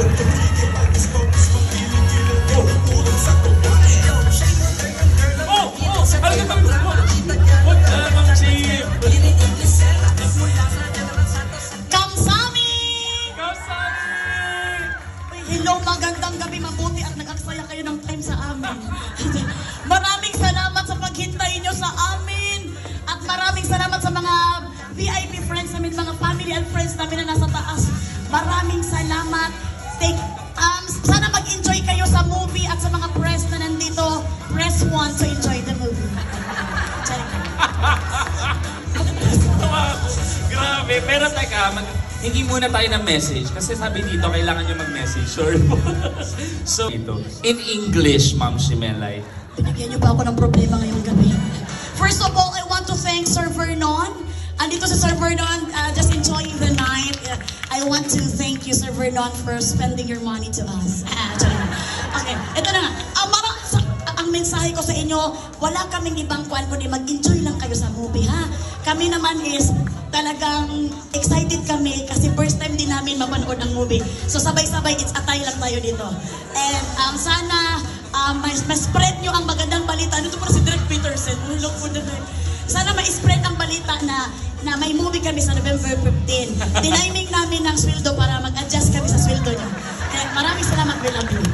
Hello, magandang gabi, mabuti at nag-aksaya kayo ng time sa amin. Maraming salamat sa paghintay nyo sa amin. At maraming salamat sa mga VIP friends namin, mga family and friends namin na nasa taas. Maraming salamat. Sana mag-enjoy kayo sa movie at sa mga press na nandito. Press 1 to enjoy the movie. Grabe, pero teka, hindi muna tayo ng message kasi sabi dito kailangan nyo mag-message. Sure. So, ito, in English, Ma'am Shimelay. Pinagyan nyo pa ako ng problema ngayong gabi. First of all, I want to thank Sir Vernon. Andito si Sir Vernon, just enjoying the night. I want to thank you, Sir Vernon, for spending your money to us. Okay, ito na nga. Ang mensahe ko sa inyo, wala kaming ibang kwan kundi mag-enjoy lang kayo sa movie, ha? Kami naman is talagang excited kami kasi first time din namin mapanood ang movie. So sabay-sabay, it's atay lang tayo dito. And sana ma-spread nyo ang magandang balita. Dito po si Direk Peterson. Sana ma-spread ang balita na may movie kami sa November 15. Tiniming namin ng sweldo para mag-adjust kami sa sweldo nyo. Maraming salamat, we love you.